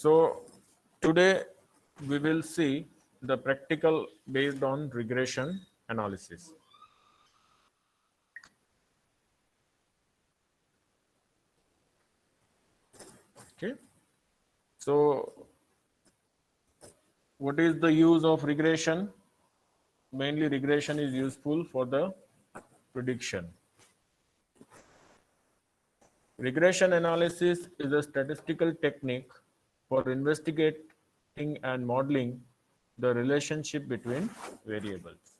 So today we will see the practical based on regression analysis. Okay. So what is the use of regression? Mainly regression is useful for the prediction. Regression analysis is a statistical technique for investigating and modeling the relationship between variables.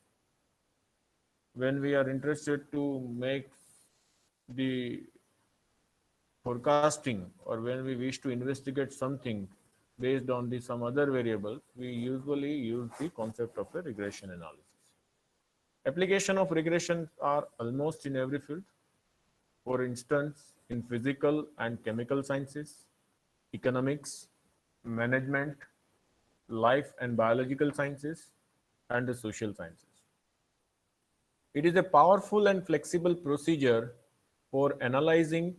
When we are interested to make the forecasting or when we wish to investigate something based on the some other variables, we usually use the concept of a regression analysis. Application of regression are almost in every field. For instance, in physical and chemical sciences, economics, management, life and biological sciences, and the social sciences. It is a powerful and flexible procedure for analyzing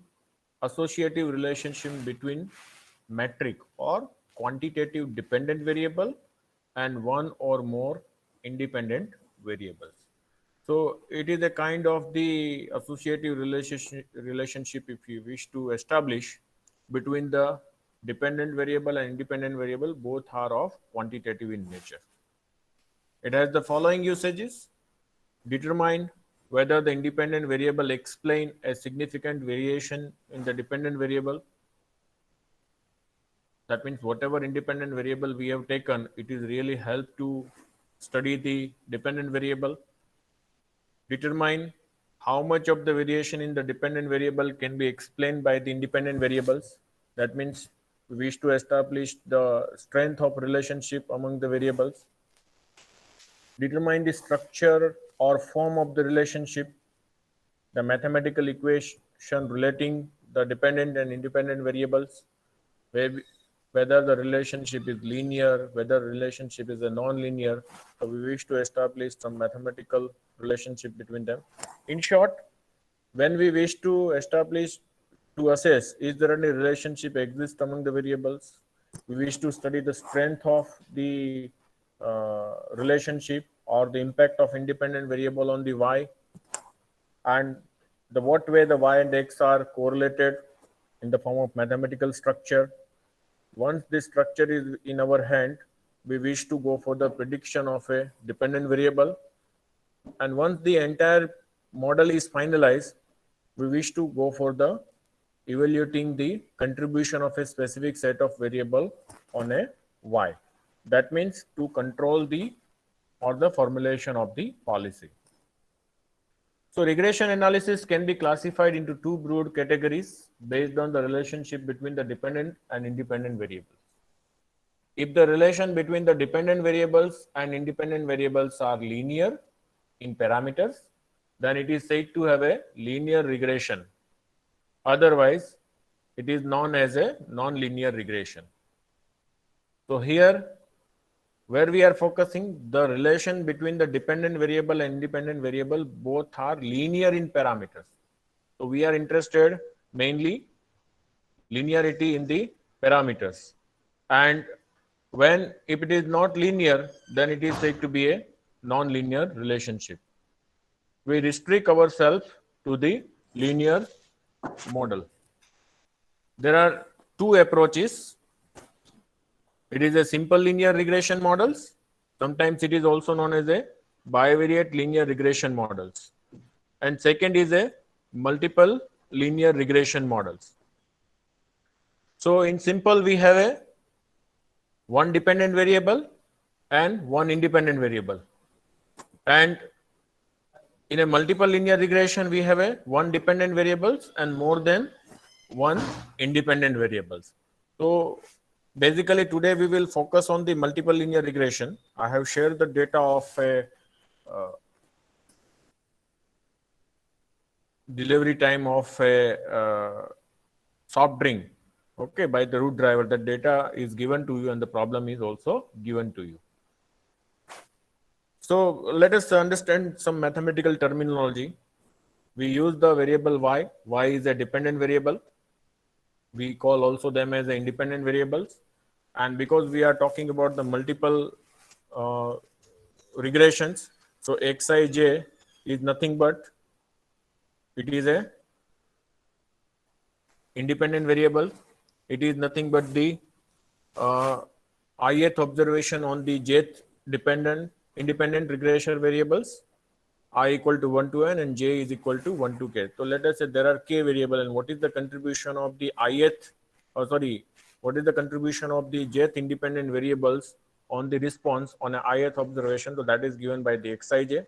associative relationship between metric or quantitative dependent variable and one or more independent variables. So it is a kind of the associative relationship if you wish to establish between the dependent variable and independent variable, both are of quantitative in nature. It has the following usages: determine whether the independent variable explain a significant variation in the dependent variable. That means whatever independent variable we have taken, it is really help to study the dependent variable. Determine how much of the variation in the dependent variable can be explained by the independent variables. That means we wish to establish the strength of relationship among the variables. Determine the structure or form of the relationship, the mathematical equation relating the dependent and independent variables, whether the relationship is linear, whether relationship is a non-linear. So we wish to establish some mathematical relationship between them. In short, when we wish to establish, to assess, is there any relationship exist among the variables? We wish to study the strength of the relationship or the impact of independent variable on the y, and the what way the y and x are correlated in the form of mathematical structure. Once this structure is in our hand, we wish to go for the prediction of a dependent variable. And once the entire model is finalized, we wish to go for the evaluating the contribution of a specific set of variable on a y. That means to control the or the formulation of the policy. So regression analysis can be classified into two broad categories based on the relationship between the dependent and independent variables. If the relation between the dependent variables and independent variables are linear in parameters, then it is said to have a linear regression. Otherwise, it is known as a non-linear regression. So here, where we are focusing, the relation between the dependent variable and independent variable both are linear in parameters. So we are interested mainly linearity in the parameters. And when if it is not linear, then it is said to be a non-linear relationship. We restrict ourselves to the linear model. There are two approaches. It is a simple linear regression models. Sometimes it is also known as a bivariate linear regression models. And second is a multiple linear regression models. So in simple, we have a one dependent variable and one independent variable. And in a multiple linear regression, we have a one dependent variables and more than one independent variables. So basically today we will focus on the multiple linear regression. I have shared the data of a delivery time of a soft drink, okay, by the root driver. The data is given to you and the problem is also given to you. So let us understand some mathematical terminology. We use the variable y. Y is a dependent variable. We call also them as the independent variables. And because we are talking about the multiple uh, regressions, so xij is nothing but it is a independent variable. It is nothing but the uh, ith observation on the jth independent regressor variables, I equal to 1 to n and j is equal to 1 to k. So let us say there are k variable, and what is the contribution of the ith, or sorry, what is the contribution of the jth independent variables on the response on a ith observation? So that is given by the xij.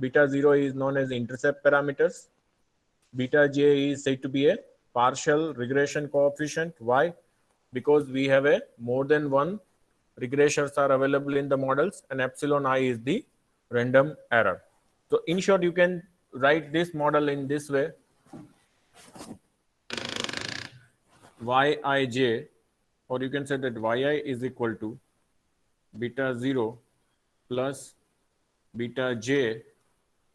Beta 0 is known as the intercept parameters. Beta j is said to be a partial regression coefficient. Why? Because we have a more than one regressors are available in the models, and epsilon I is the random error. So in short, you can write this model in this way: Yij, or you can say that Yi is equal to beta 0 plus beta j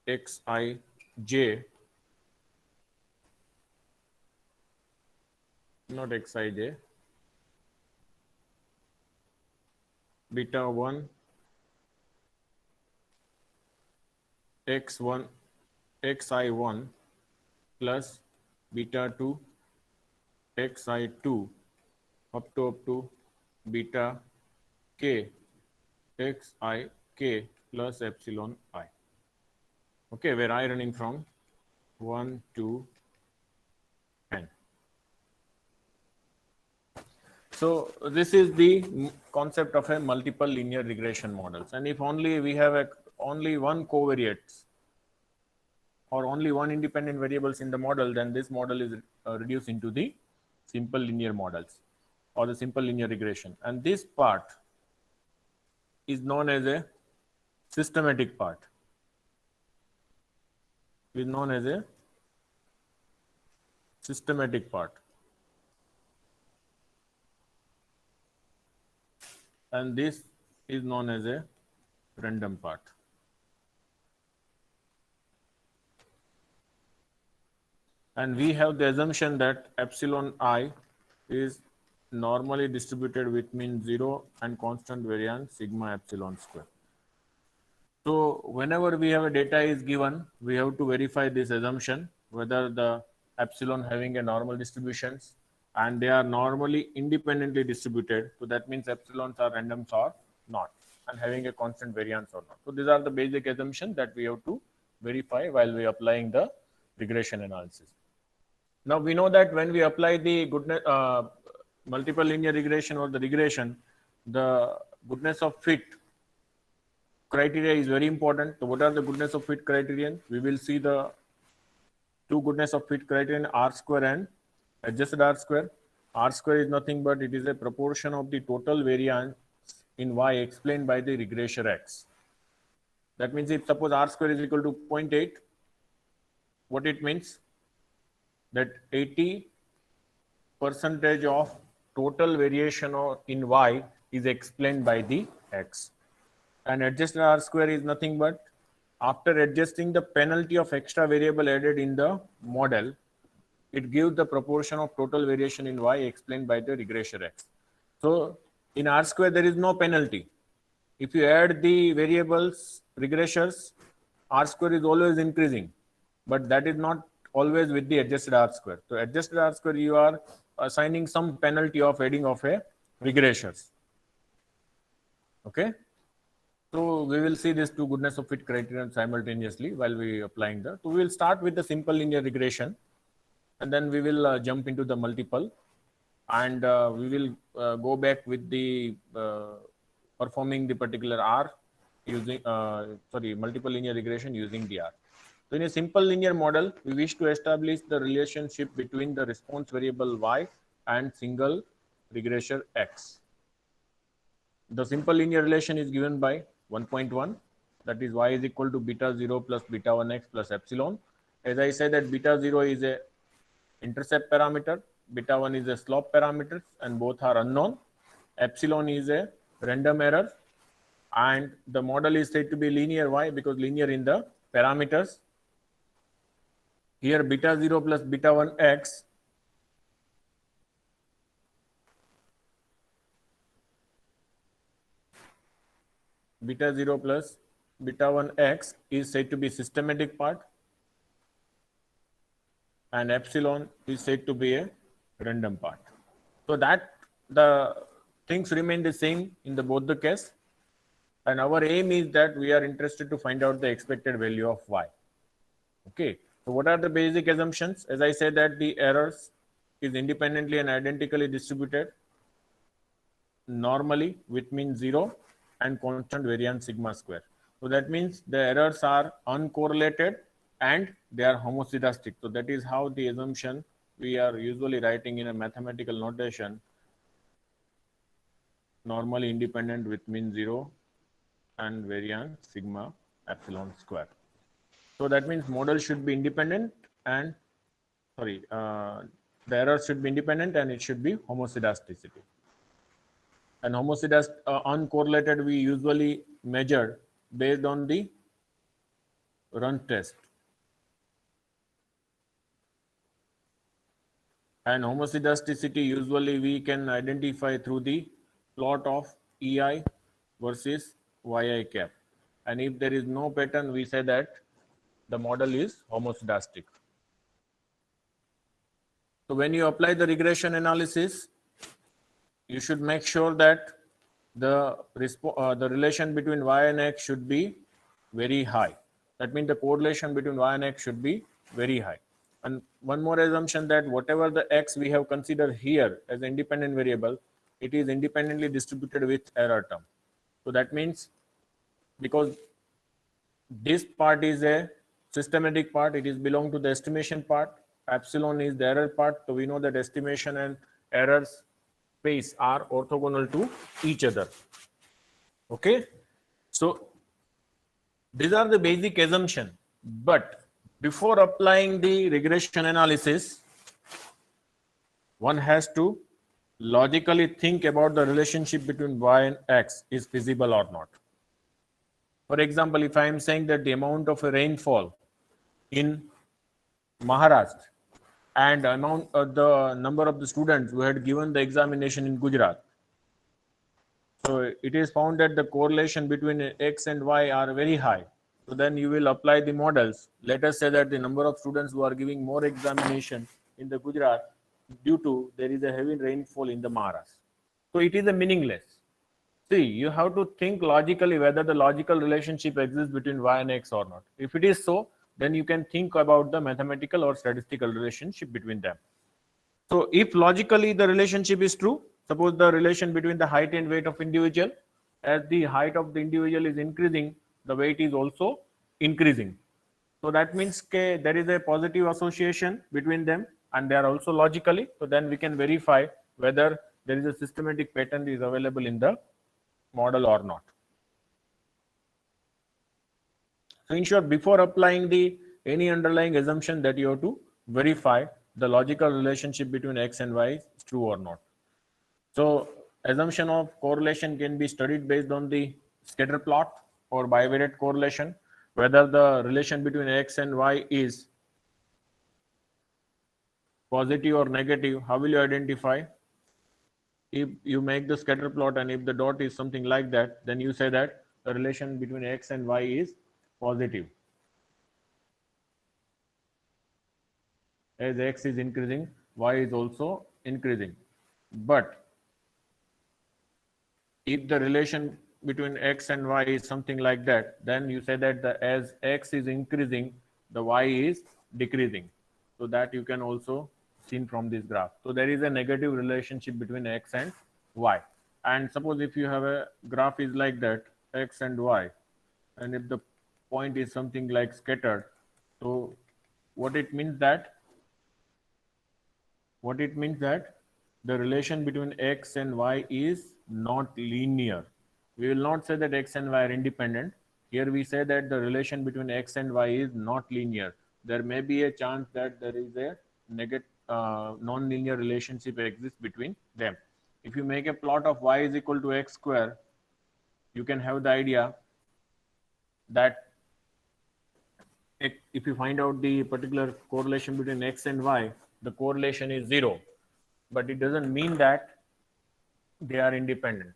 xij, not xij, beta 1 x1 xi1 plus beta 2 xi2 up to beta k xik plus epsilon I. Okay, where I running from 1 to n. So this is the concept of a multiple linear regression models. And if only we have only one covariates or only one independent variables in the model, then this model is reduced into the simple linear models or the simple linear regression. And this part is known as a systematic part. Is known as a systematic part. And this is known as a random part. And we have the assumption that epsilon I is normally distributed with mean 0 and constant variance sigma epsilon square. So whenever we have a data is given, we have to verify this assumption whether the epsilon having a normal distributions and they are normally independently distributed. So that means epsilons are randoms or not, and having a constant variance or not. So these are the basic assumptions that we have to verify while we applying the regression analysis. Now we know that when we apply the multiple linear regression or the regression, the goodness of fit criteria is very important. So what are the goodness of fit criterion? We will see the two goodness of fit criterion, R square and adjusted R square. R square is nothing but it is a proportion of the total variance in Y explained by the regressor X. That means if suppose R square is equal to 0.8, what it means? That 80% of total variation in Y is explained by the X. And adjusted R square is nothing but after adjusting the penalty of extra variable added in the model, it gives the proportion of total variation in Y explained by the regressor X. So in R square, there is no penalty. If you add the variables, regressors, R square is always increasing, but that is not always with the adjusted R square. So adjusted R square, you are assigning some penalty of adding of a regressors. Okay. So we will see these two goodness of fit criterion simultaneously while we applying the. So we will start with the simple linear regression, and then we will jump into the multiple, and we will go back with the performing the particular R using multiple linear regression using the R. So in a simple linear model, we wish to establish the relationship between the response variable Y and single regressor X. The simple linear relation is given by 1.1, that is Y is equal to beta 0 plus beta 1x plus epsilon. As I said that beta 0 is a intercept parameter, beta 1 is a slope parameter, and both are unknown. Epsilon is a random error, and the model is said to be linear. Why? Because linear in the parameters. Here beta 0 plus beta 1x beta 0 plus beta 1 x is said to be systematic part, and epsilon is said to be a random part. So that the things remain the same in the both the case, and our aim is that we are interested to find out the expected value of y. Okay, so what are the basic assumptions? As I said, that the errors is independently and identically distributed normally with mean 0 and constant variance sigma square. So that means the errors are uncorrelated and they are homoscedastic. So that is how the assumption we are usually writing in a mathematical notation, normally independent with mean 0 and variance sigma epsilon square. So that means model should be independent and the error should be independent and it should be homoscedasticity. And uncorrelated we usually measure based on the run test. And homoscedasticity usually we can identify through the plot of EI versus YI cap. And if there is no pattern, we say that the model is homoscedastic. So when you apply the regression analysis, you should make sure that the relation between y and x should be very high. That means the correlation between y and x should be very high. And one more assumption, that whatever the x we have considered here as an independent variable, it is independently distributed with error term. So that means because this part is a systematic part, it is belong to the estimation part, epsilon is the error part. So we know that estimation and errors space are orthogonal to each other. Okay, so these are the basic assumption, but before applying the regression analysis, one has to logically think about the relationship between y and x is feasible or not. For example, if I am saying that the amount of rainfall in Maharashtra and amount the number of the students who had given the examination in Gujarat, so it is found that the correlation between x and y are very high. So then you will apply the models. Let us say that the number of students who are giving more examination in the Gujarat due to there is a heavy rainfall in the Maharashtra. So it is a meaningless. See, you have to think logically whether the logical relationship exists between y and x or not. If it is so, then you can think about the mathematical or statistical relationship between them. So if logically the relationship is true, suppose the relation between the height and weight of individual, as the height of the individual is increasing, the weight is also increasing. So that means there is a positive association between them and they are also logically. So then we can verify whether there is a systematic pattern is available in the model or not. So in short, before applying the any underlying assumption, that you have to verify the logical relationship between x and y is true or not. So assumption of correlation can be studied based on the scatter plot or bivariate correlation, whether the relation between x and y is positive or negative. How will you identify? If you make the scatter plot and if the dot is something like that, then you say that the relation between x and y is positive. As x is increasing, y is also increasing. But if the relation between x and y is something like that, then you say that as x is increasing, the y is decreasing. So that you can also seen from this graph. So there is a negative relationship between x and y. And suppose if you have a graph is like that, x and y, and if the point is something like scattered, so what it means that the relation between x and y is not linear. We will not say that x and y are independent. Here we say that the relation between x and y is not linear. There may be a chance that there is a non-linear relationship exists between them. If you make a plot of y is equal to x square, you can have the idea that if you find out the particular correlation between x and y, the correlation is 0, but it doesn't mean that they are independent.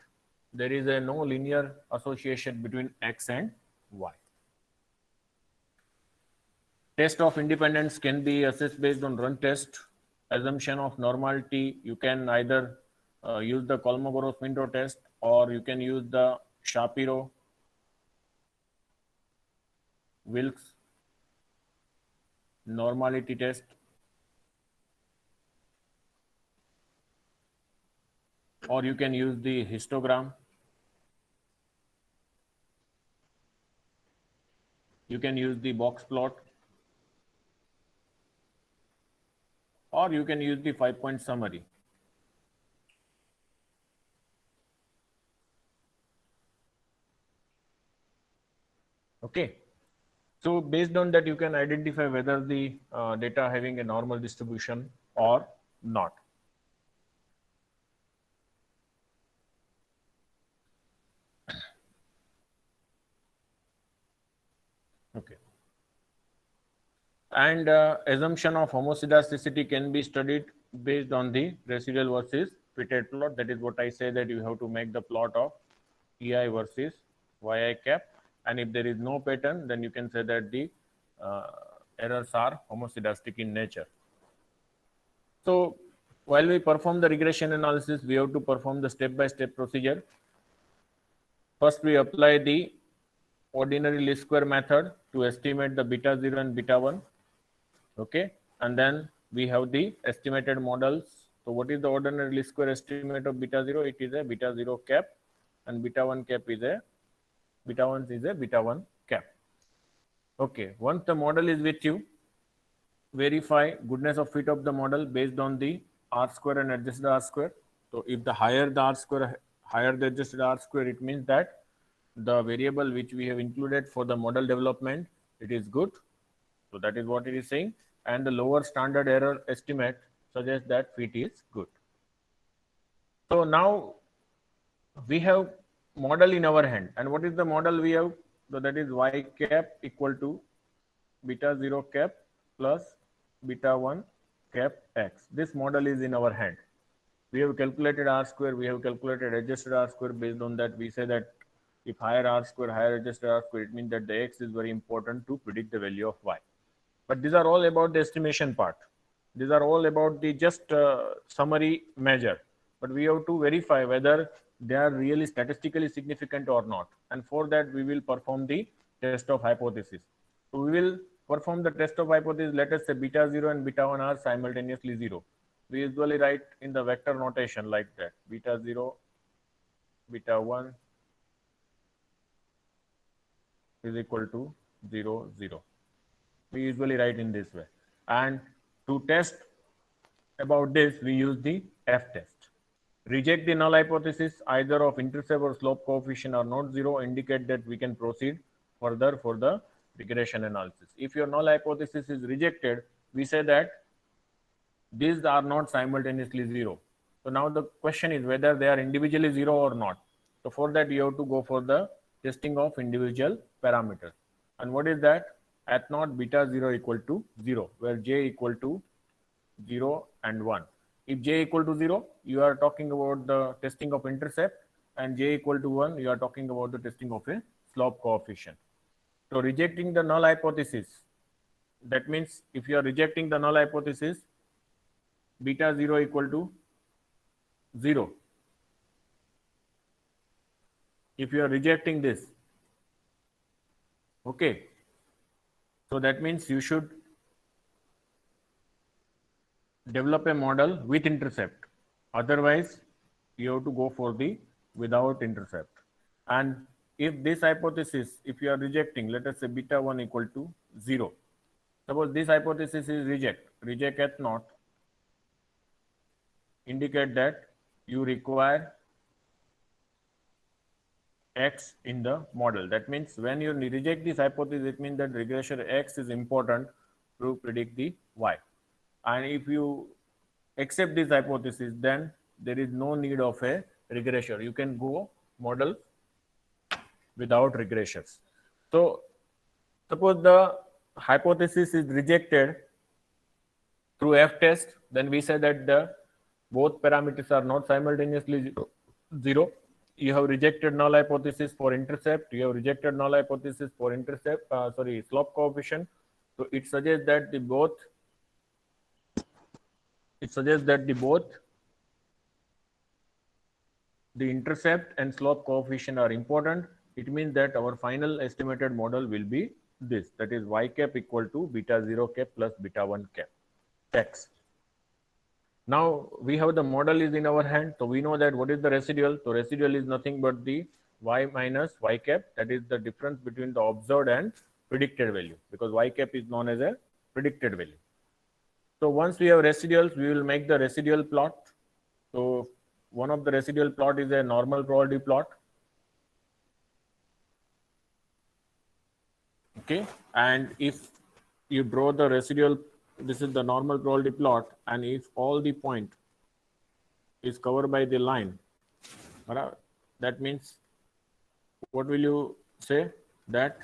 there is no linear association between x and y. Test of independence can be assessed based on run test, assumption of normality. You can either use the Kolmogorov-Minto test, or you can use the Shapiro-Wilks normality test, or you can use the histogram. You can use the box plot, or you can use the 5-point summary. Okay. So based on that, you can identify whether the data having a normal distribution or not. Okay. And assumption of homoscedasticity can be studied based on the residual versus fitted plot. That is what I say, that you have to make the plot of EI versus YI cap. And if there is no pattern, then you can say that the errors are homoscedastic in nature. So while we perform the regression analysis, we have to perform the step-by-step procedure. First, we apply the ordinary least square method to estimate the beta 0 and beta 1. Okay, and then we have the estimated models. So what is the ordinary least square estimate of beta 0? It is a beta 0 cap, and beta 1 cap is a beta 1 is a beta 1 cap. Okay, once the model is with you, verify goodness of fit of the model based on the R square and adjusted R square. So if the higher the R square, higher the adjusted R square, it means that the variable which we have included for the model development, it is good. So that is what it is saying. And the lower standard error estimate suggests that fit is good. So now we have model in our hand. And what is the model we have? So that is y cap equal to beta 0 cap plus beta 1 cap x. This model is in our hand. We have calculated R square, we have calculated adjusted R square. Based on that, we say that if higher R square, higher adjusted R square, it means that the x is very important to predict the value of y. But these are all about the estimation part. These are all about the just summary measure. But we have to verify whether they are really statistically significant or not. And for that, we will perform the test of hypothesis. So we will perform the test of hypothesis. Let us say beta 0 and beta 1 are simultaneously 0. We usually write in the vector notation like that: beta 0, beta 1 is equal to 0, 0. We usually write in this way. And to test about this, we use the F test. Reject the null hypothesis either of intercept or slope coefficient are not 0, indicate that we can proceed further for the regression analysis. If your null hypothesis is rejected, we say that these are not simultaneously 0. So now the question is whether they are individually 0 or not. So for that, you have to go for the testing of individual parameters. And what is that? At naught beta 0 equal to 0, where j equal to 0 and 1. If j equal to 0, you are talking about the testing of intercept, and j equal to 1, you are talking about the testing of a slope coefficient. So rejecting the null hypothesis, that means if you are rejecting the null hypothesis, beta 0 equal to 0. If you are rejecting this, okay, so that means you should develop a model with intercept. Otherwise, you have to go for the without intercept. And if this hypothesis, if you are rejecting, let us say beta 1 equal to 0. Suppose this hypothesis is reject at naught, indicate that you require x in the model. That means when you reject this hypothesis, it means that regression x is important to predict the y. And if you accept this hypothesis, then there is no need of a regressor. You can go model without regressors. So suppose the hypothesis is rejected through F test, then we say that the both parameters are not simultaneously 0. you have rejected null hypothesis for intercept, you have rejected null hypothesis for intercept, slope coefficient. So it suggests that the both the intercept and slope coefficient are important. It means that our final estimated model will be this, that is y cap equal to beta 0 cap plus beta 1 cap x. Now we have the model is in our hand, so we know that what is the residual. So residual is nothing but the y minus y cap, that is the difference between the observed and predicted value, because y cap is known as a predicted value. So once we have residuals, we will make the residual plot. So one of the residual plot is a normal probability plot. Okay, and if you draw the residual, this is the normal probability plot, and if all the point is covered by the line, that means what will you say? That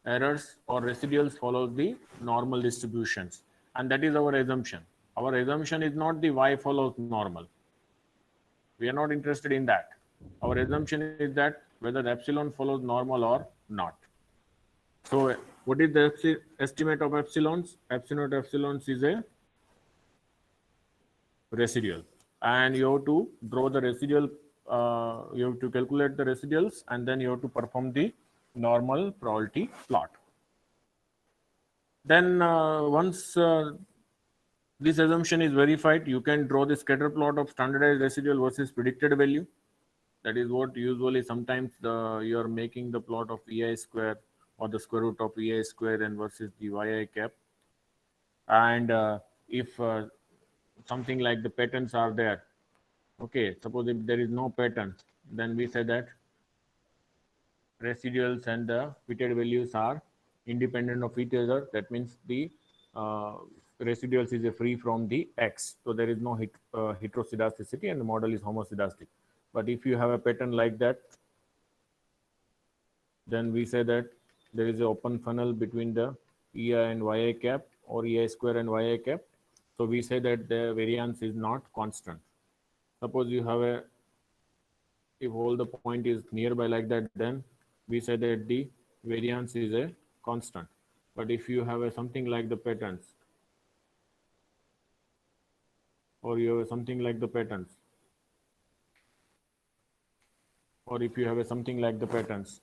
errors or residuals follow the normal distributions, and that is our assumption. Our assumption is not the y follows normal. We are not interested in that. Our assumption is that whether the epsilon follows normal or not. So what is the estimate of epsilons? Epsilon epsilons is a residual, and you have to draw the residual. You have to calculate the residuals, and then you have to perform the normal probability plot. Then once this assumption is verified, you can draw the scatter plot of standardized residual versus predicted value. That is what usually sometimes you are making the plot of EI square or the square root of EI square and versus the YI cap. And if something like the patterns are there, okay, suppose if there is no pattern, then we say that residuals and the fitted values are independent of each other. That means the residuals is free from the X. So there is no heteroscedasticity and the model is homoscedastic. But if you have a pattern like that, then we say that there is an open funnel between the EI and YI cap or EI square and YI cap. So we say that the variance is not constant. Suppose you have if all the point is nearby like that, then we say that the variance is a constant. But if you have something like the patterns, or you have something like the patterns, or if you have something like the patterns,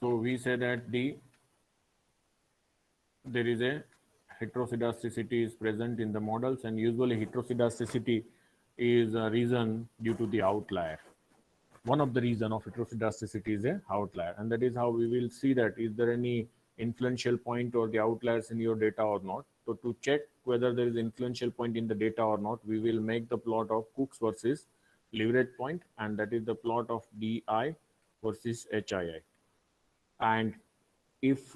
so we say that there is a heteroscedasticity is present in the models, and usually heteroscedasticity is a reason due to the outlier. One of the reason of heteroscedasticity is a outlier, and that is how we will see that is there any influential point or the outliers in your data or not. So to check whether there is influential point in the data or not, we will make the plot of Cook's versus leverage point, and that is the plot of DI versus HII. And if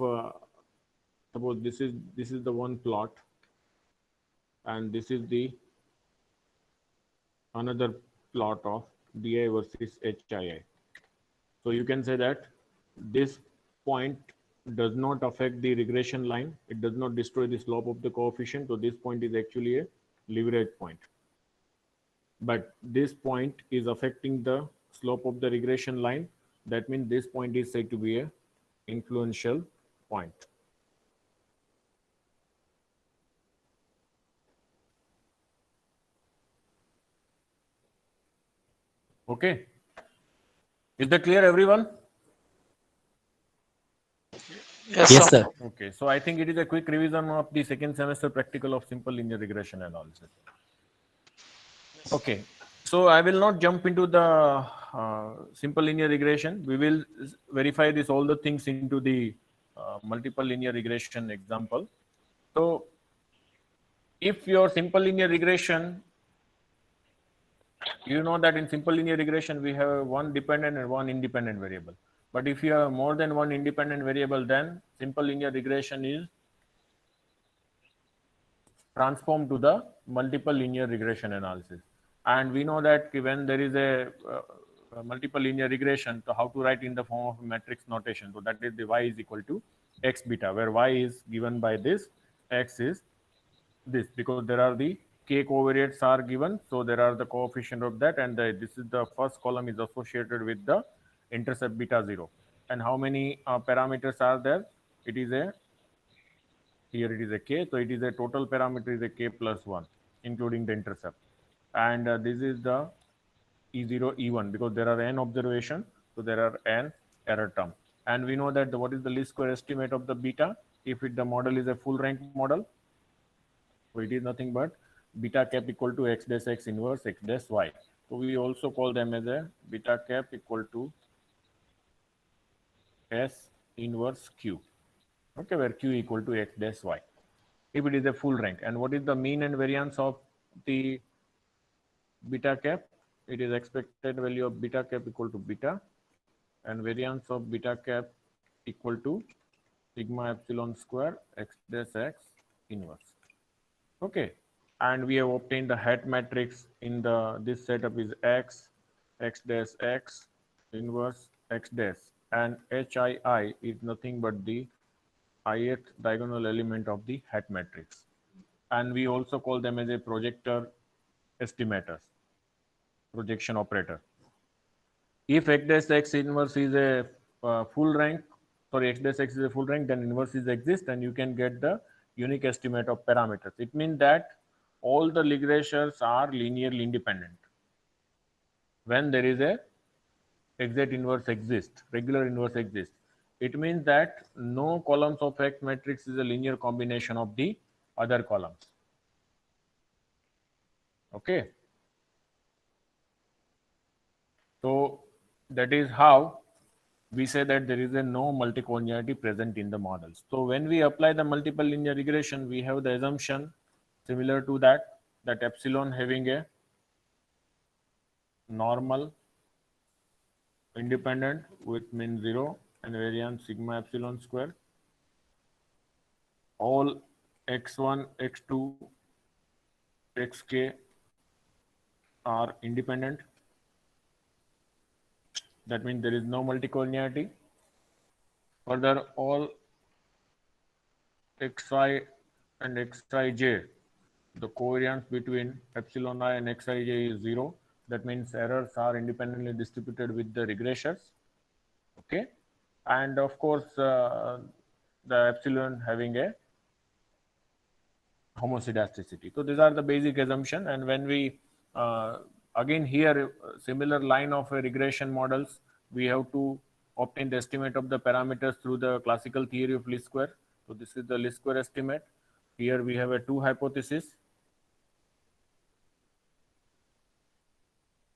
suppose this is the one plot, and this is the another plot of DI versus HII. So you can say that this point does not affect the regression line. It does not destroy the slope of the coefficient. So this point is actually a leverage point. But this point is affecting the slope of the regression line. That means this point is said to be a influential point. Okay. Is that clear, everyone? Yes, sir. Okay, so I think it is a quick revision of the second semester practical of simple linear regression analysis. Okay, so I will not jump into the simple linear regression. We will verify this all the things into the multiple linear regression example. So if your simple linear regression, you know that in simple linear regression we have one dependent and one independent variable. But if you have more than one independent variable, then simple linear regression is transformed to the multiple linear regression analysis. And we know that when there is a multiple linear regression, so how to write in the form of a matrix notation. So that is the y is equal to x beta, where y is given by this, x is this, because there are the k covariates are given, so there are the coefficient of that, and this is the first column is associated with the intercept beta 0. And how many parameters are there? It is a, here it is a k, so it is a total parameter is a k plus 1, including the intercept. And this is the E0, E1, because there are n observations, so there are n error term. And we know that what is the least square estimate of the beta if the model is a full rank model? So it is nothing but beta cap equal to x dash x inverse x dash y. So we also call them as a beta cap equal to S inverse Q. Okay, where Q equal to x dash y. If it is a full rank. And what is the mean and variance of the beta cap? It is expected value of beta cap equal to beta, and variance of beta cap equal to sigma epsilon square x dash x inverse. Okay, and we have obtained the hat matrix in the this setup is x dash x inverse x dash, and HII is nothing but the ith diagonal element of the hat matrix, and we also call them as a projector estimators, projection operator. If x dash x inverse is a full rank, sorry, x dash x is a full rank, then inverses exist, and you can get the unique estimate of parameters. It means that all the ligations are linearly independent when there is a exact inverse exists, regular inverse exists. It means that no columns of X matrix is a linear combination of the other columns. Okay. So that is how we say that there is a no multicollinearity present in the models. So when we apply the multiple linear regression, we have the assumption similar to that epsilon having a normal independent with mean 0 and variance sigma epsilon square. All x1, x2, xk are independent. That means there is no multicollinearity. Further, all xi and xij, the covariance between epsilon I and xij is 0. That means errors are independently distributed with the regressors. Okay, and of course the epsilon having a homoscedasticity. So these are the basic assumption, and when we again here similar line of regression models, we have to obtain the estimate of the parameters through the classical theory of least square. So this is the least square estimate. Here we have a two hypothesis.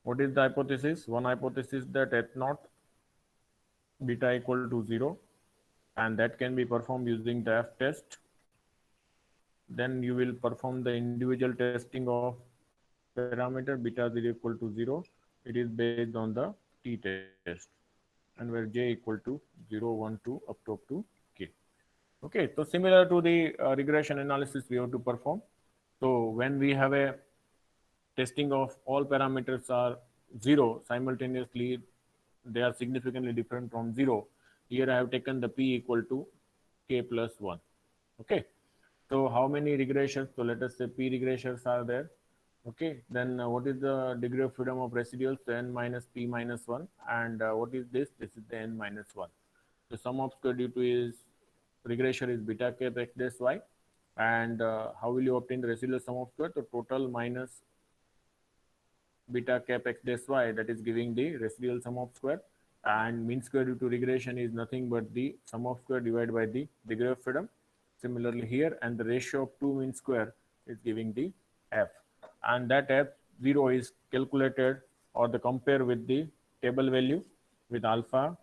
What is the hypothesis? One hypothesis that h naught beta equal to 0, and that can be performed using the F test. Then you will perform the individual testing of parameter beta 0 equal to 0. It is based on the t test, and where j equal to 0, 1, 2 up to k. Okay, so similar to the regression analysis we have to perform. So when we have a testing of all parameters are 0 simultaneously, they are significantly different from 0. Here I have taken the p equal to k plus 1. Okay, so how many regressions? So let us say p regressions are there. Okay, then what is the degree of freedom of residuals? N minus p minus 1. And what is this? This is the n minus 1. The sum of square due to is regression is beta cap x dash y. And how will you obtain the residual sum of square? So total minus beta cap x dash y, that is giving the residual sum of square. And mean square due to regression is nothing but the sum of square divided by the degree of freedom. Similarly here, and the ratio of 2 mean square is giving the f, and that f0 is calculated or the compare with the table value with alpha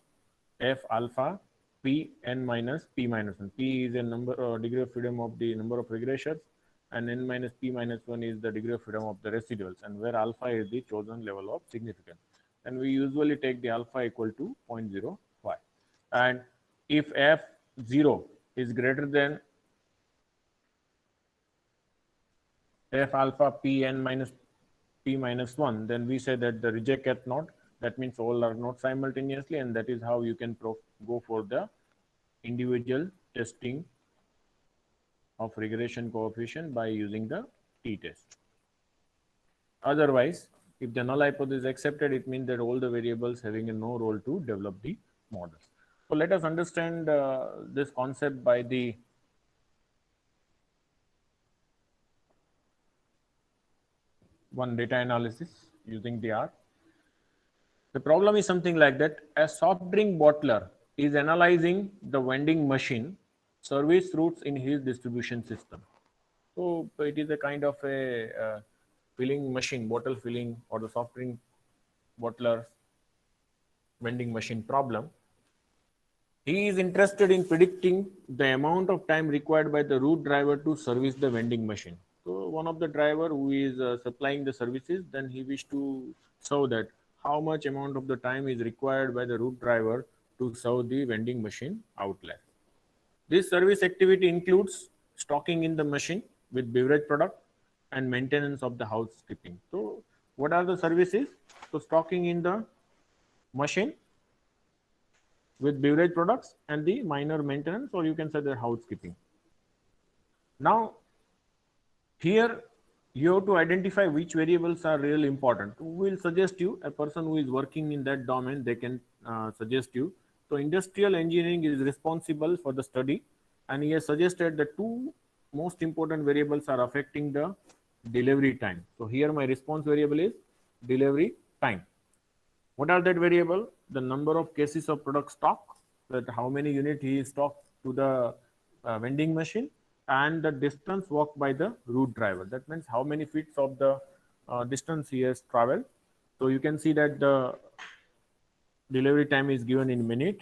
f alpha p n minus p minus 1. P is a number degree of freedom of the number of regressors, and n minus p minus 1 is the degree of freedom of the residuals, and where alpha is the chosen level of significance. And we usually take the alpha equal to 0.05. And if f0 is greater than f alpha p n minus p minus 1, then we say that the reject h naught. That means all are not simultaneously, and that is how you can go for the individual testing of regression coefficient by using the t-test. Otherwise, if the null hypothesis is accepted, it means that all the variables having a no role to develop the models. So let us understand this concept by the one data analysis using the R. The problem is something like that. A soft drink bottler is analyzing the vending machine service routes in his distribution system. So it is a kind of a filling machine, bottle filling, or the soft drink bottler vending machine problem. He is interested in predicting the amount of time required by the route driver to service the vending machine. So one of the driver who is supplying the services, then he wish to show that how much amount of the time is required by the route driver to serve the vending machine outlet. This service activity includes stocking in the machine with beverage product and maintenance of the housekeeping. So what are the services? So stocking in the machine with beverage products and the minor maintenance, or you can say the housekeeping. Now, here you have to identify which variables are really important. We will suggest you a person who is working in that domain, they can suggest you. So industrial engineering is responsible for the study, and he has suggested the two most important variables are affecting the delivery time. So here my response variable is delivery time. What are that variable? The number of cases of product stock, that how many unit he is stocked to the vending machine, and the distance walked by the route driver. That means how many feet of the distance he has traveled. So you can see that the delivery time is given in minute.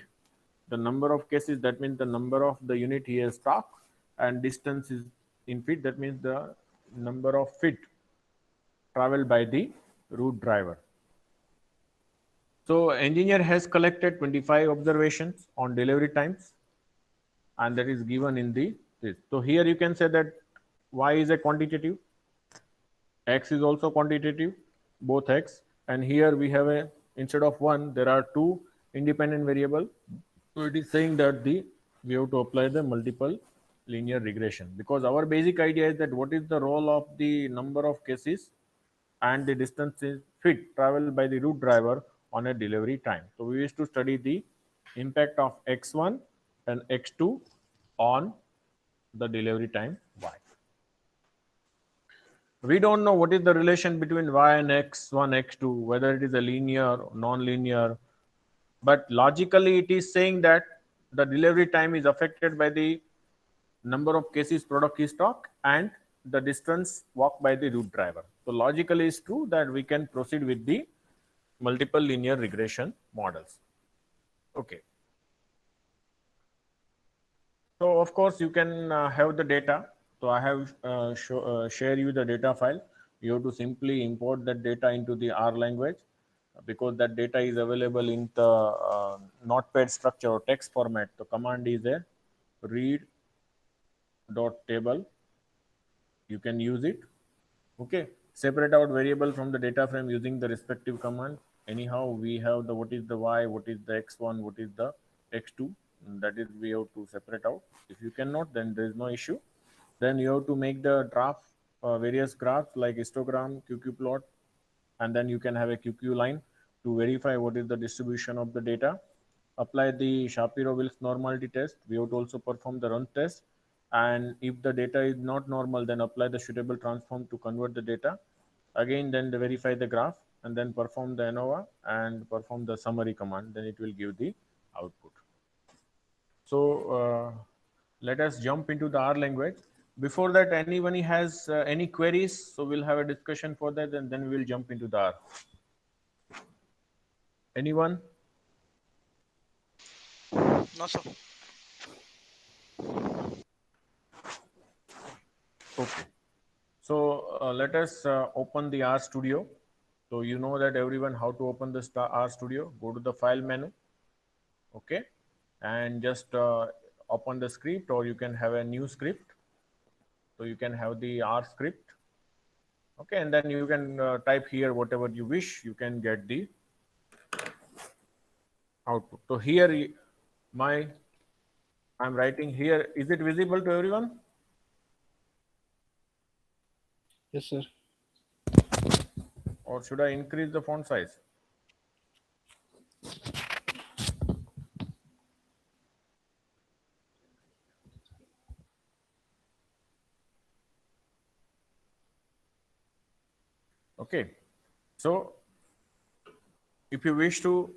The number of cases, that means the number of the unit he has stocked, and distance is in feet, that means the number of feet traveled by the route driver. So engineer has collected 25 observations on delivery times, and that is given in the this. So here you can say that y is a quantitative, x is also quantitative, both x, and here we have a, instead of one there are two independent variable. So it is saying that the we have to apply the multiple linear regression, because our basic idea is that what is the role of the number of cases and the distance is feet traveled by the route driver on a delivery time. So we used to study the impact of x1 and x2 on the delivery time y. We don't know what is the relation between y and x1, x2, whether it is a linear or non-linear, but logically it is saying that the delivery time is affected by the number of cases product is stock and the distance walked by the route driver. So logically it's true that we can proceed with the multiple linear regression models. Okay. So of course you can have the data. So I have share you the data file. You have to simply import that data into the R language, because that data is available in the notepad structure or text format. The command is there, read dot table. You can use it. Okay, separate out variable from the data frame using the respective command. Anyhow, we have the what is the y, what is the x1, what is the x2. That is we have to separate out. If you cannot, then there is no issue. Then you have to make the graph, various graphs like histogram, QQ plot, and then you can have a QQ line to verify what is the distribution of the data. Apply the Shapiro-Wilks normality test. We have to also perform the run test, and if the data is not normal, then apply the suitable transform to convert the data. Again, then verify the graph, and then perform the ANOVA and perform the summary command. Then it will give the output. So let us jump into the R language. Before that, anyone has any queries? So we'll have a discussion for that, and then we will jump into the R. Anyone? No, sir. Okay. So let us open the R Studio. So you know that everyone how to open the R Studio. Go to the file menu. Okay. And just open the script, or you can have a new script. So you can have the R script. Okay. And then you can type here whatever you wish. You can get the output. So here I'm writing here. Is it visible to everyone? Yes, sir. or should I increase the font size? Okay, so if you wish to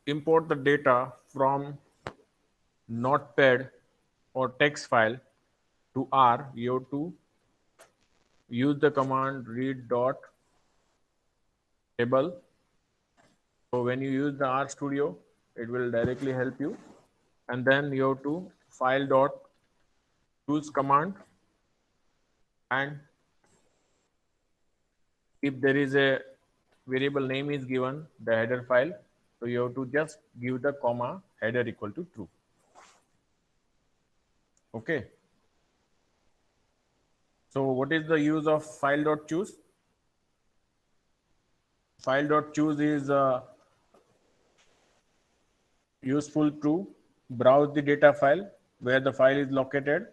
import the data from Notepad or text file to R, you have to use the command read dot table. So when you use the RStudio, it will directly help you. And then you have to file dot choose command, and if there is a variable name is given, the header file, so you have to just give the comma header equal to true. Okay. So what is the use of file dot choose? File dot choose is useful to browse the data file where the file is located.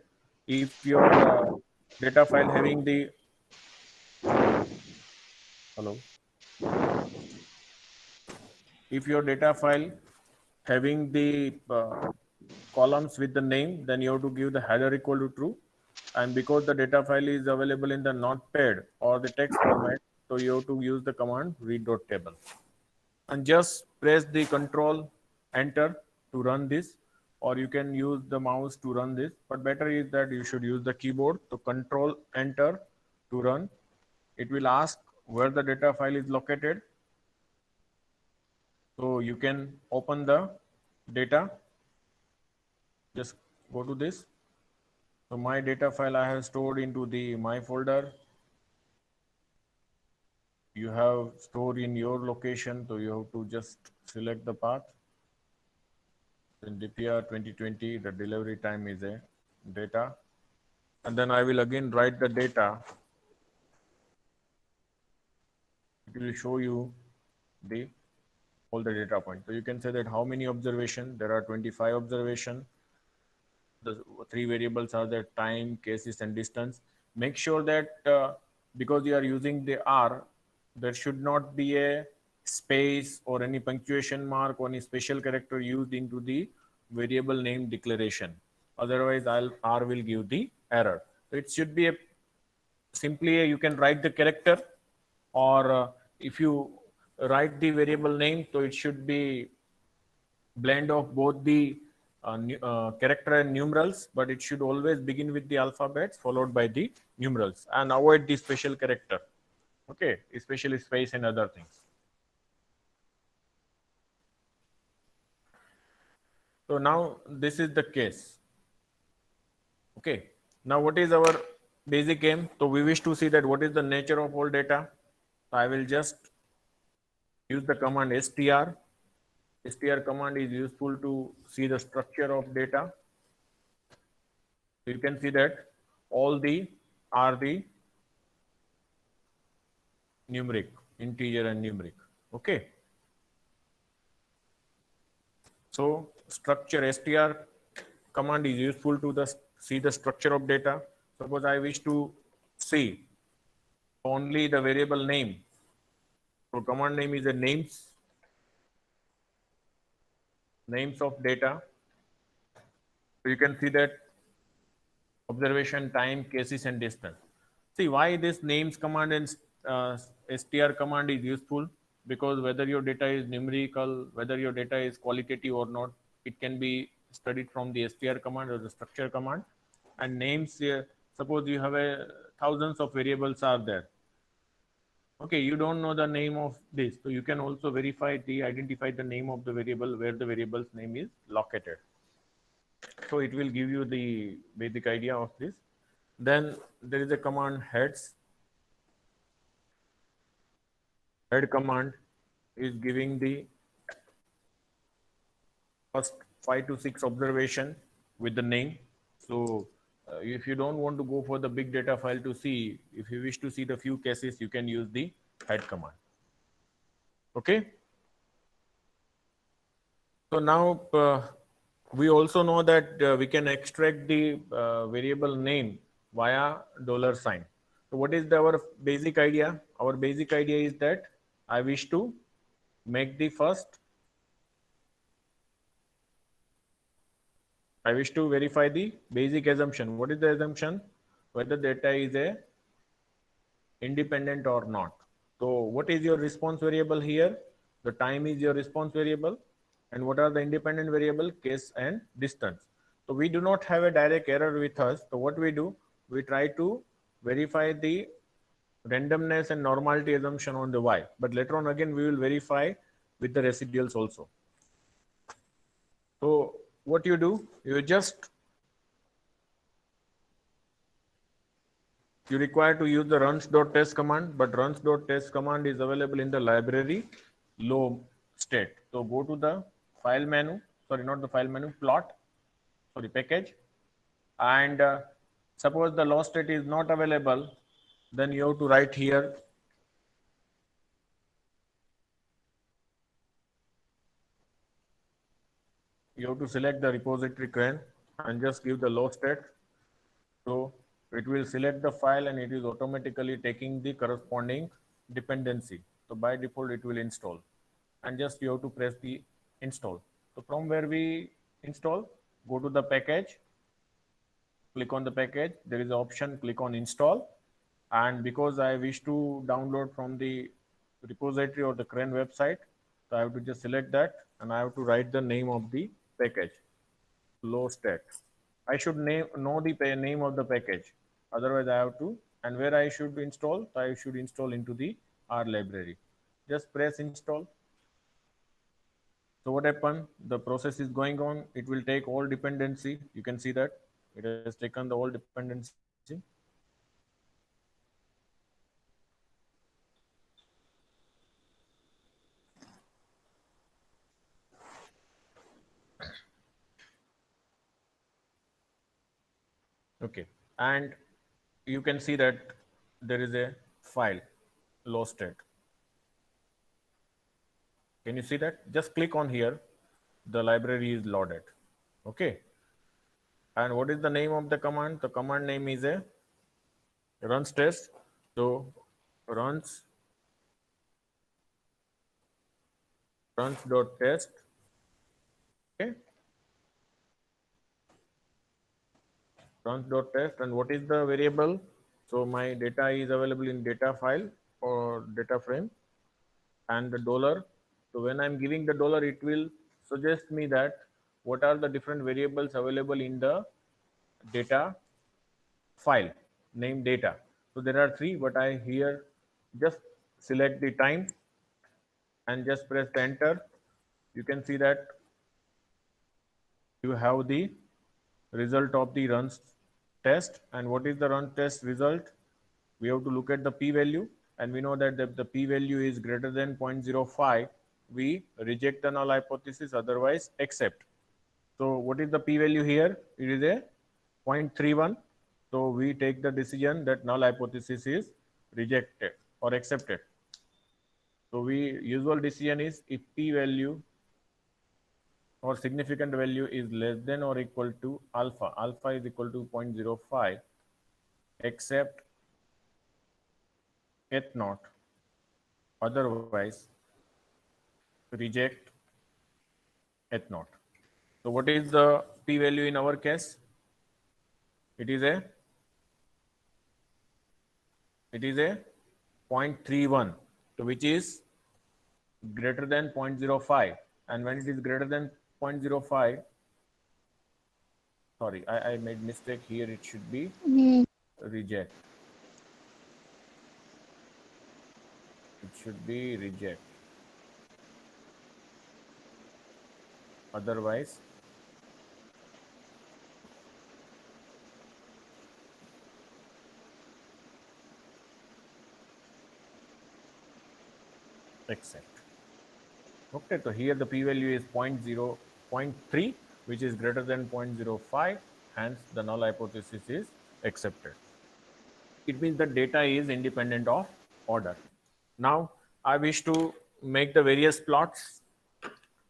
If your data file having the hello, if your data file having the columns with the name, then you have to give the header equal to true. And because the data file is available in the Notepad or the text format, so you have to use the command read.table. And just press the control enter to run this, or you can use the mouse to run this, but better is that you should use the keyboard. So control enter to run. It will ask where the data file is located. So you can open the data. Just go to this. So my data file I have stored into the my folder. You have stored in your location, so you have to just select the path. In DPR 2020, the delivery time is a data. And then I will again write the data. It will show you the all the data points. So you can say that how many observations, there are 25 observations. The three variables are the time, cases, and distance. Make sure that because you are using the R, there should not be a space or any punctuation mark or any special character used into the variable name declaration. Otherwise, R will give the error. So it should be a simply you can write the character, or if you write the variable name, so it should be blend of both the character and numerals, but it should always begin with the alphabets followed by the numerals, and avoid the special character. Okay, especially space and other things. So now this is the case. Okay, now what is our basic aim? So we wish to see that what is the nature of all data. So I will just use the command str. Str command is useful to see the structure of data. So you can see that all the are the numeric, integer and numeric. Okay. So structure str command is useful to see the structure of data. Suppose I wish to see only the variable name. So command name is a names of data. So you can see that observation, time, cases, and distance. See why this names command and str command is useful, because whether your data is numerical, whether your data is qualitative or not, it can be studied from the str command or the structure command. And names, suppose you have thousands of variables are there. Okay, you don't know the name of this, so you can also identify the name of the variable where the variable's name is located. So it will give you the basic idea of this. Then there is a command heads. Head command is giving the first 5 to 6 observation with the name. So if you don't want to go for the big data file to see, if you wish to see the few cases, you can use the head command. Okay. So now we also know that we can extract the variable name via $sign. So what is our basic idea? Our basic idea is that I wish to make the first, I wish to verify the basic assumption. What is the assumption? Whether data is a independent or not. So what is your response variable here? The time is your response variable. And what are the independent variable? Case and distance. So we do not have a direct error with us. So what we do? We try to verify the randomness and normality assumption on the y. But later on again, we will verify with the residuals also. So what you do? You require to use the runs.test command, but runs.test command is available in the library low state. So go to the file menu, sorry, not the file menu, package. And suppose the low state is not available, then you have to write here you have to select the repository crane and just give the low state. So it will select the file and it is automatically taking the corresponding dependency. So by default, it will install and just you have to press the install. So from where we install, go to the package, click on the package. There is an option, click on install. And because I wish to download from the repository or the Crane website, so I have to just select that and I have to write the name of the package, low stat. I should know the name of the package. Otherwise, I have to, and where I should install, I should install into the R library. Just press install. So what happened? The process is going on. It will take all dependency. You can see that it has taken the all dependency. Okay, and you can see that there is a file, low state. Can you see that? Just click on here. The library is loaded. Okay. And what is the name of the command? The command name is a runs test. So runs.test. Okay. Runs.test. And what is the variable? So my data is available in data file or data frame and the dollar. So when I'm giving the dollar, it will suggest me that what are the different variables available in the data file name data. So there are three, but I here just select the time and just press the enter. You can see that you have the result of the runs test. And what is the run test result? We have to look at the p-value, and we know that the p-value is greater than 0.05. We reject the null hypothesis, otherwise accept. So what is the p-value here? It is a 0.31. So we take the decision that null hypothesis is rejected or accepted. So we usual decision is if p-value or significant value is less than or equal to alpha, alpha is equal to 0.05, accept at naught, otherwise reject at naught. So what is the p-value in our case? It is a 0.31, so which is greater than 0.05. And when it is greater than 0.05, sorry, I made mistake here. It should be reject. It should be reject. Otherwise, accept. Okay, so here the p-value is 0.3, which is greater than 0.05. Hence, the null hypothesis is accepted. It means the data is independent of order. Now, I wish to make the various plots.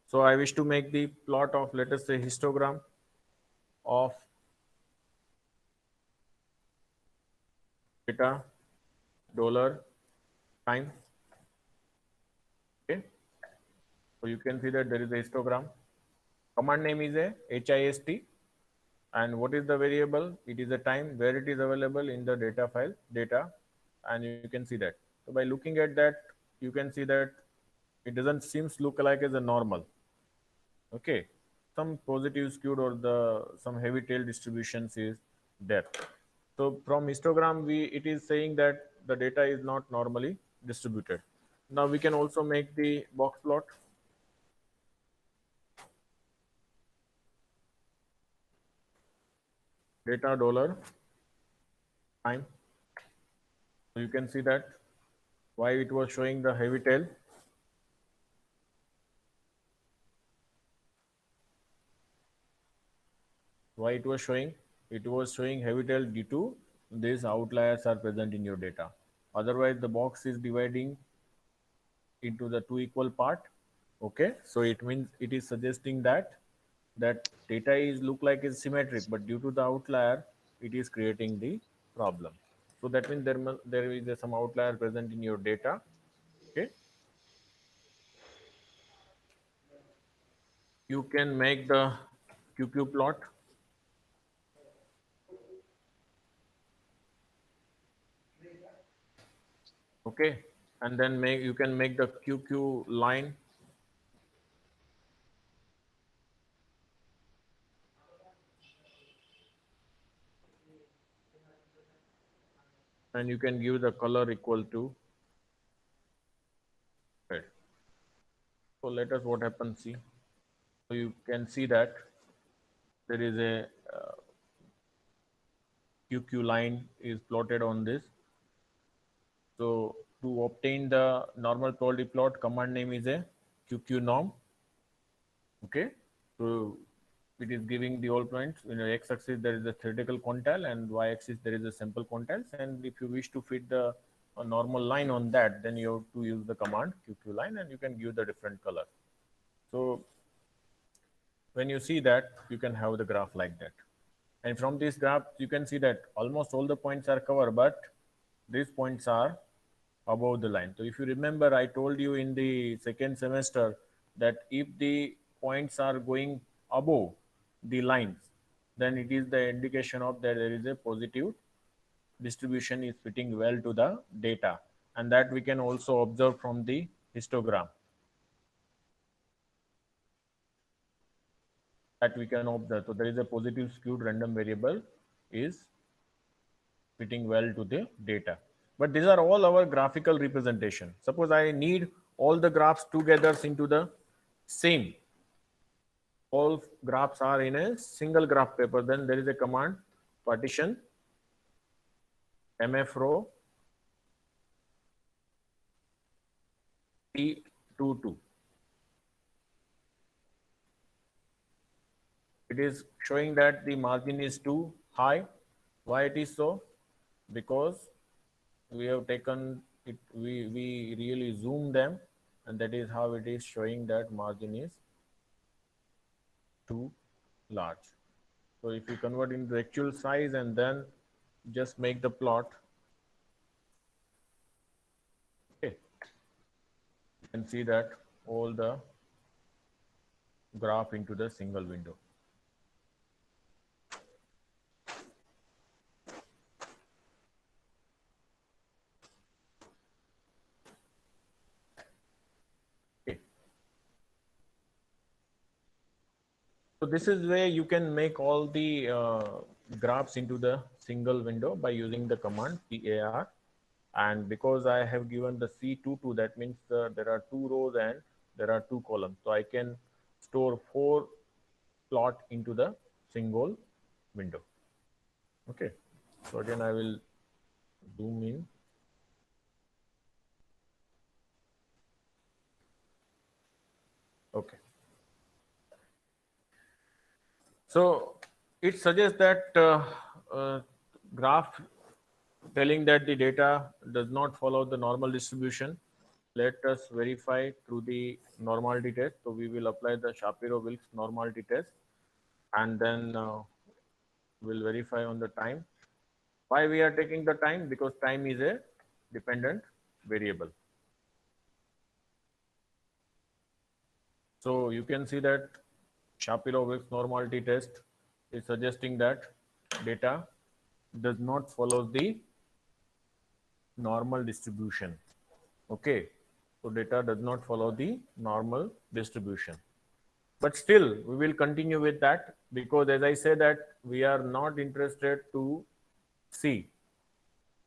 So I wish to make the plot of, let us say, histogram of data, dollar, time. So you can see that there is a histogram. Command name is a HIST. And what is the variable? It is a time where it is available in the data file data, and you can see that. So by looking at that, you can see that it doesn't seems look like as a normal. Okay, some positive skewed or the some heavy tail distributions is there. So from histogram, we it is saying that the data is not normally distributed. Now we can also make the box plot. Data dollar time. So you can see that why it was showing the heavy tail. Why it was showing? It was showing heavy tail due to these outliers are present in your data. Otherwise, the box is dividing into the two equal part. Okay, so it means it is suggesting that that data is look like is symmetric, but due to the outlier, it is creating the problem. So that means there is some outlier present in your data. Okay, you can make the QQ plot. Okay, and then make you can make the QQ line. And you can give the color equal to red. So let us what happens see. So you can see that there is a QQ line is plotted on this. So to obtain the normal probability plot, command name is a QQ norm. Okay, so it is giving the all points. In the x-axis there is a theoretical quantile, and y-axis there is a sample quantiles. And if you wish to fit the a normal line on that, then you have to use the command QQ line, and you can give the different color. So when you see that, you can have the graph like that. And from this graph, you can see that almost all the points are covered, but these points are above the line. So if you remember, I told you in the second semester that if the points are going above the lines, then it is the indication of that there is a positive distribution is fitting well to the data. And that we can also observe from the histogram. That we can observe. So there is a positive skewed random variable is fitting well to the data. But these are all our graphical representation. Suppose I need all the graphs together into the same. All graphs are in a single graph paper. Then there is a command partition mf row T22. It is showing that the margin is too high. Why it is so? Because we have taken it, we really zoom them, and that is how it is showing that margin is too large. So if you convert into actual size and then just make the plot, okay, you can see that all the graph into the single window. Okay. So this is where you can make all the graphs into the single window by using the command PAR. And because I have given the C22, that means there are two rows and there are two columns. So I can store 4 plot into the single window. Okay. So again, I will zoom in. Okay. So it suggests that graph telling that the data does not follow the normal distribution. Let us verify through the normality test. So we will apply the Shapiro-Wilks normality test, and then we'll verify on the time. Why we are taking the time? Because time is a dependent variable. So you can see that Shapiro-Wilks normality test is suggesting that data does not follow the normal distribution. Okay, so data does not follow the normal distribution. But still, we will continue with that because, as I said, that we are not interested to see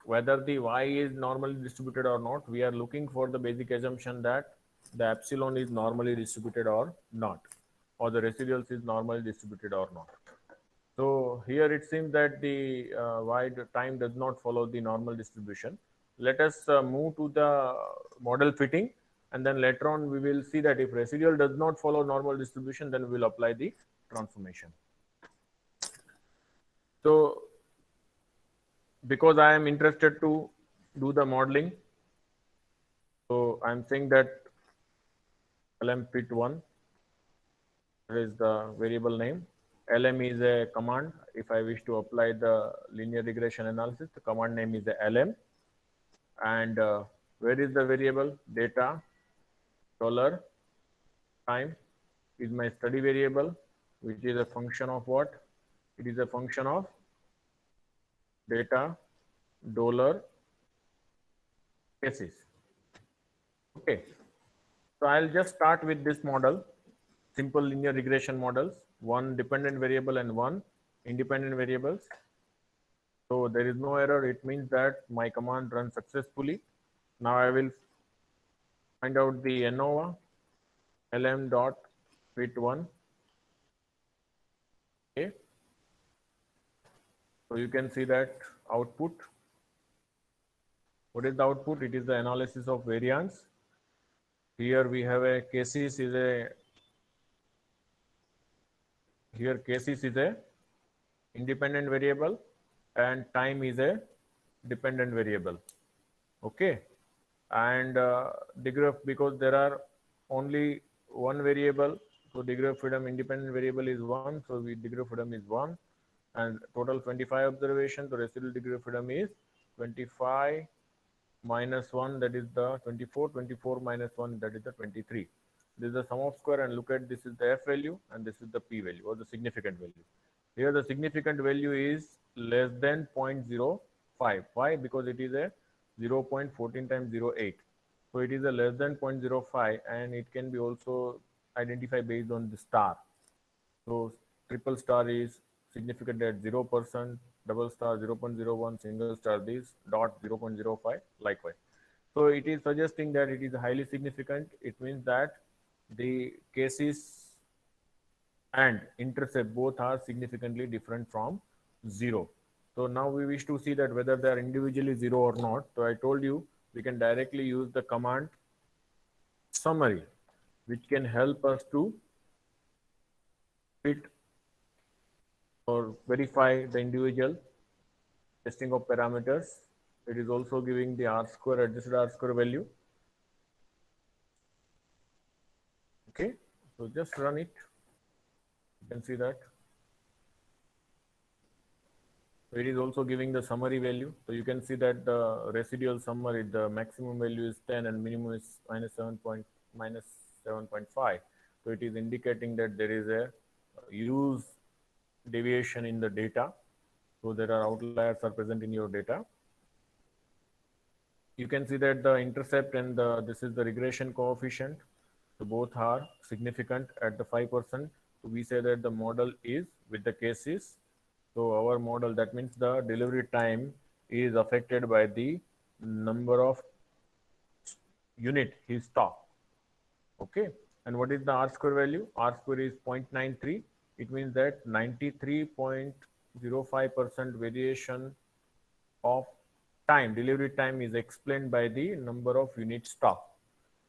whether the y is normally distributed or not. We are looking for the basic assumption that the epsilon is normally distributed or not, or the residuals is normally distributed or not. So here it seems that the y time does not follow the normal distribution. Let us move to the model fitting, and then later on we will see that if residual does not follow normal distribution, then we will apply the transformation. So because I am interested to do the modeling, so I'm saying that lm fit1 is the variable name. Lm is a command. If I wish to apply the linear regression analysis, the command name is the lm. And where is the variable? Data dollar time is my study variable, which is a function of what? It is a function of data dollar cases. Okay, so I'll just start with this model, simple linear regression models, one dependent variable and one independent variables. So there is no error. It means that my command runs successfully. Now I will find out the ANOVA lm dot fit1. Okay. So you can see that output. What is the output? It is the analysis of variance. Here we have a cases is a here cases is a independent variable and time is a dependent variable. Okay, and degree of, because there are only one variable, so degree of freedom independent variable is 1, so degree of freedom is 1, and total 25 observations, the residual degree of freedom is 25 minus 1, that is the 24, 24 minus 1, that is the 23. This is the sum of square, and look at, this is the f value and this is the p value, or the significant value. Here the significant value is less than 0.05. Why? Because it is a 0.14 times 0.8. So it is a less than 0.05, and it can be also identified based on the star. So triple star is significant at 0%, double star 0.01, single star this, dot 0.05, likewise. So it is suggesting that it is highly significant. It means that the cases and intercept both are significantly different from 0. So now we wish to see that whether they are individually 0 or not. So I told you we can directly use the command summary, which can help us to fit or verify the individual testing of parameters. It is also giving the R square, adjusted R square value. Okay, so just run it. You can see that. So it is also giving the summary value. So you can see that the residual summary, the maximum value is 10 and minimum is minus 7.5. So it is indicating that there is a use deviation in the data. So there are outliers are present in your data. You can see that the intercept and this is the regression coefficient. So both are significant at the 5%. So we say that the model is with the cases. So our model, that means the delivery time is affected by the number of unit he stock. Okay. And what is the R square value? R square is 0.93. It means that 93.05% variation of time, delivery time, is explained by the number of unit stock.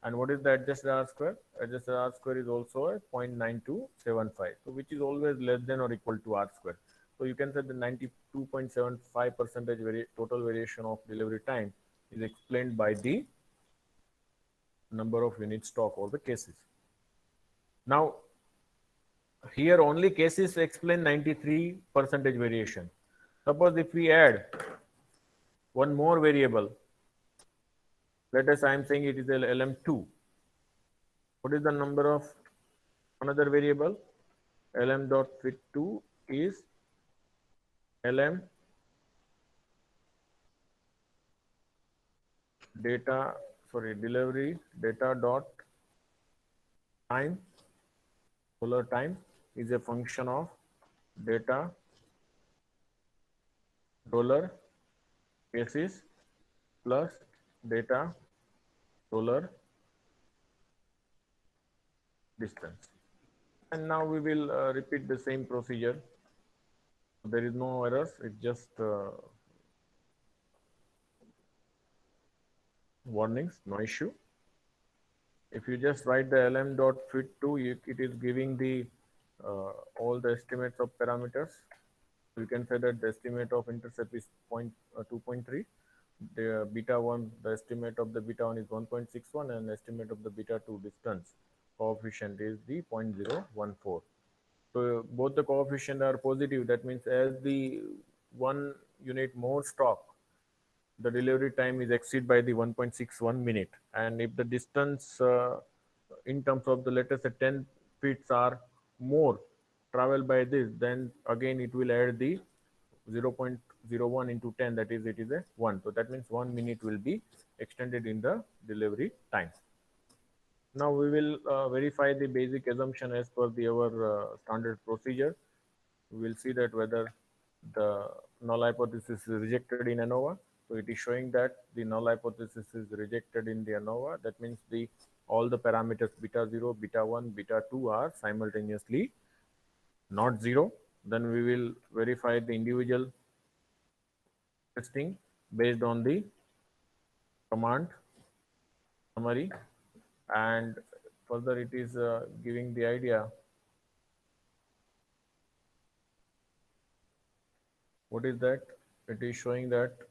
And what is the adjusted R square? Adjusted R square is also a 0.9275, so which is always less than or equal to R square. So you can say the 92.75% total variation of delivery time is explained by the number of unit stock or the cases. Now, here only cases explain 93% variation. Suppose if we add one more variable, let us, I am saying it is LM2. What is the number of another variable. lm dot fit2 is lm delivery data dot time. Polar time is a function of data roller cases plus data roller distance. And now we will repeat the same procedure. There is no errors, it's just warnings, no issue. If you just write the lm dot fit2, it is giving the all the estimates of parameters. You can say that the estimate of intercept is 2.3. The beta 1, the estimate of the beta 1 is 1.61, and estimate of the beta 2 distance coefficient is the 0.014. So both the coefficient are positive. That means as the 1 unit more stock, the delivery time is exceed by the 1.61 minute. And if the distance in terms of the, let us say 10 feet are more travel by this, then again it will add the 0.01 into 10, that is, it is a 1. So that means 1 minute will be extended in the delivery time. Now we will verify the basic assumption as per our standard procedure. We will see that whether the null hypothesis is rejected in ANOVA. So it is showing that the null hypothesis is rejected in the ANOVA. That means all the parameters beta 0, beta 1, beta 2 are simultaneously not 0. Then we will verify the individual testing based on the command summary, and further it is giving the idea what is that. It is showing that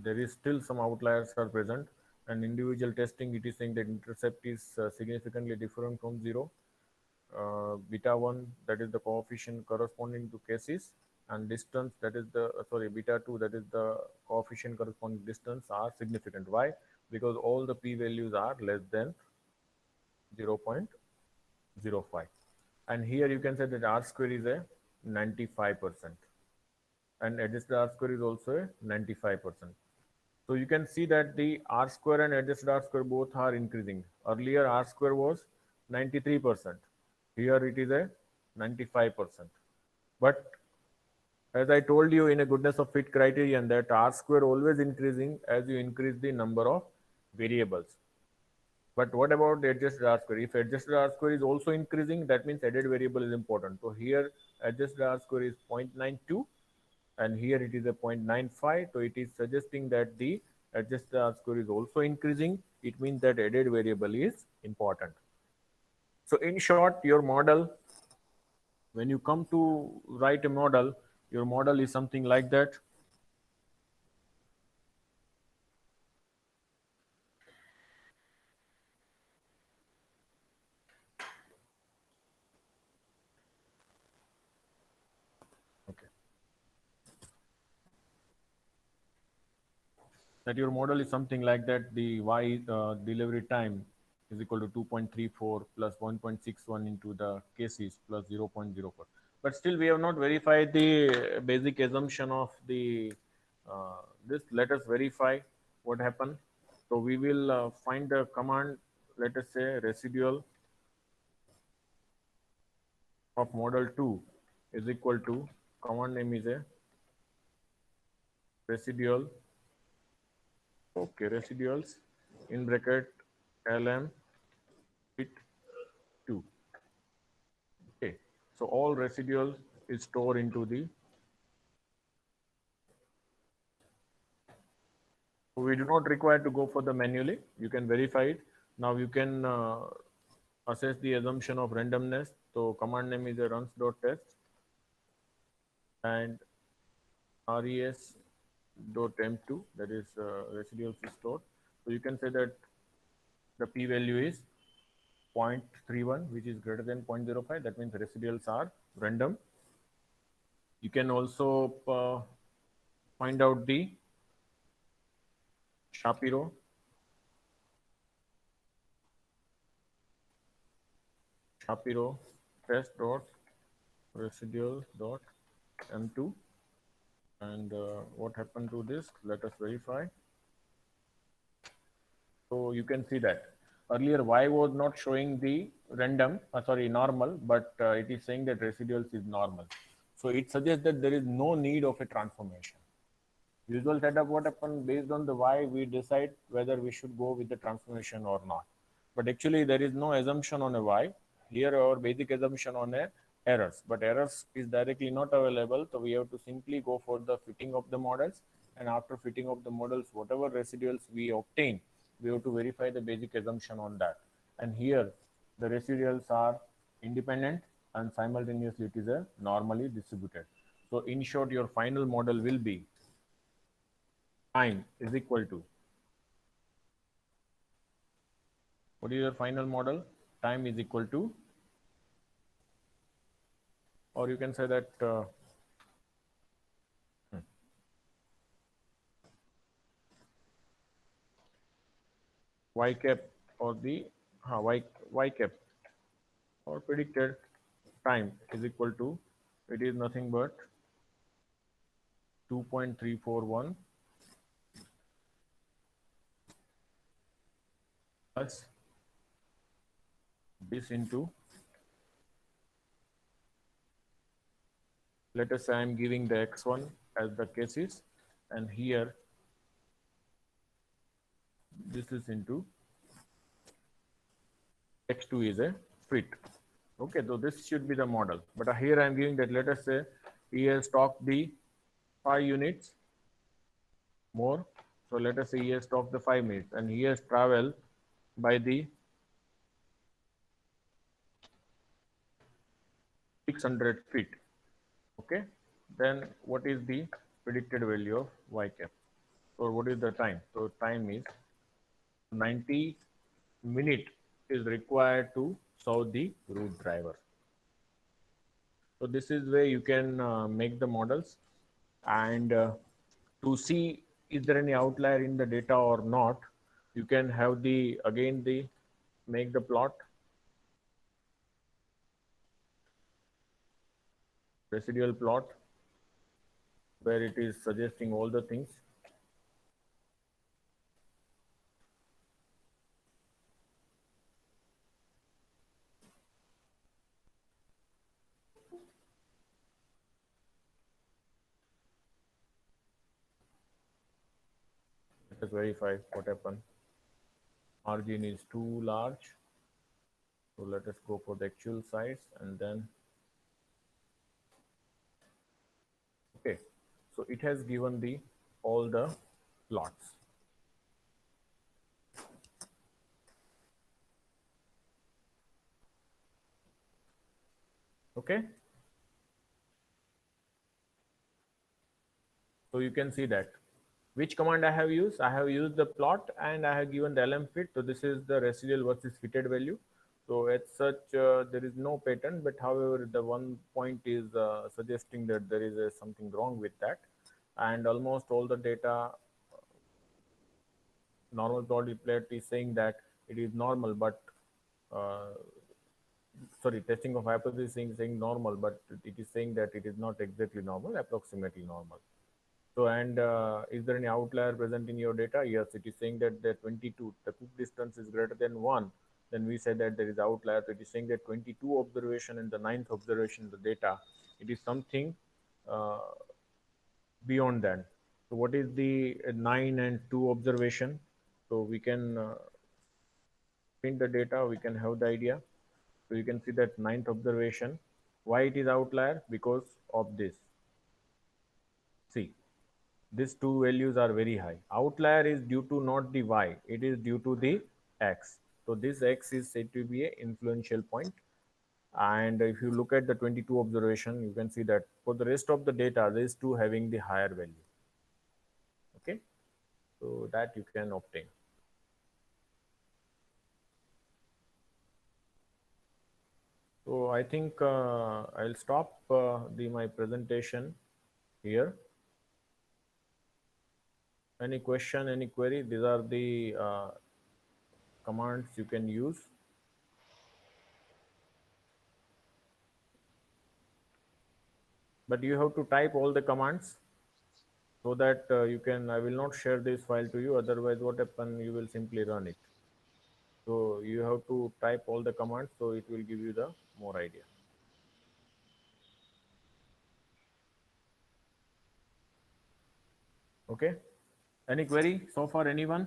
there is still some outliers are present, and individual testing, it is saying that intercept is significantly different from 0. Beta 1, that is the coefficient corresponding to cases, and distance, that is the beta 2, that is the coefficient corresponding distance, are significant. Why? Because all the p values are less than 0.05. And here you can say that r square is a 95%, and adjusted r square is also a 95%. So you can see that the r square and adjusted r square both are increasing. Earlier r square was 93%. Here it is a 95%. But as I told you in a goodness of fit criterion, that r square always increasing as you increase the number of variables. But what about the adjusted r square? If adjusted r square is also increasing, that means added variable is important. So here adjusted r square is 0.92, and here it is a 0.95. So it is suggesting that the adjusted r square is also increasing. It means that added variable is important. So in short, your model, when you come to write a model, your model is something like that. Okay. That your model is something like that. The y delivery time is equal to 2.34 plus 1.61 into the cases plus 0.04. But still, we have not verified the basic assumption of the this. Let us verify what happened. So we will find the command. Let us say residual of model 2 is equal to, command name is a residual. Okay, residuals in bracket lm fit 2. Okay, so all residual is stored into the. We do not require to go for the manually. You can verify it. Now you can assess the assumption of randomness. So command name is a runs.test, and res.m2, that is residuals is stored. So you can say that the p value is 0.31, which is greater than 0.05. That means the residuals are random. You can also find out the Shapiro Shapiro test dot residual dot m2, and what happened to this? Let us verify. So you can see that earlier y was not showing the random, normal, but it is saying that residuals is normal. So it suggests that there is no need of a transformation. Usual setup, what happened based on the y, we decide whether we should go with the transformation or not. But actually there is no assumption on a y. Here our basic assumption on a errors, but errors is directly not available. So we have to simply go for the fitting of the models, and after fitting of the models, whatever residuals we obtain, we have to verify the basic assumption on that. And here the residuals are independent and simultaneously it is a normally distributed. So in short, your final model will be time is equal to, what is your final model? Time is equal to, or you can say that y cap or the y cap or predicted time is equal to, it is nothing but 2.341 plus this into, let us say I am giving the x1 as the cases, and here this is into x2 is a fit. Okay, so this should be the model. But here I am giving that, let us say he has stocked the 5 units more. So let us say he has stopped the 5 minutes and he has traveled by the 600 feet. Okay, then what is the predicted value of y cap? So what is the time? So time is 90 minutes is required to solve the route driver. So this is where you can make the models, and to see is there any outlier in the data or not, you can have the again the make the plot, residual plot, where it is suggesting all the things. Let us verify what happened. Margin is too large. So let us go for the actual size and then, okay. So it has given the all the plots. Okay. So you can see that which command I have used. I have used the plot and I have given the lm fit. So this is the residual versus fitted value. So as such, there is no pattern, but however, the one point is suggesting that there is something wrong with that. And almost all the data, normal probability plot is saying that it is normal, but uh, sorry, testing of hypothesis saying normal, but it is saying that it is not exactly normal, approximately normal. So, and is there any outlier present in your data? Yes, it is saying that the 22, the Cook distance is greater than 1. Then we said that there is outlier. So it is saying that 22 observation and the 9th observation in the data, it is something uh, beyond that. So what is the 9 and 2 observation? So we can print the data, we can have the idea. So you can see that 9th observation. Why it is outlier? Because of this. See, these two values are very high. Outlier is due to not the y, it is due to the x. So this x is said to be an influential point. And if you look at the 22 observation, you can see that for the rest of the data, these two having the higher value. Okay, so that you can obtain. So I think I'll stop my presentation here. Any question, any query? These are the commands you can use. but you have to type all the commands so that you can. I will not share this file to you. Otherwise, what happen? You will simply run it. So you have to type all the commands, so it will give you the more idea. Okay. Any query so far? Anyone?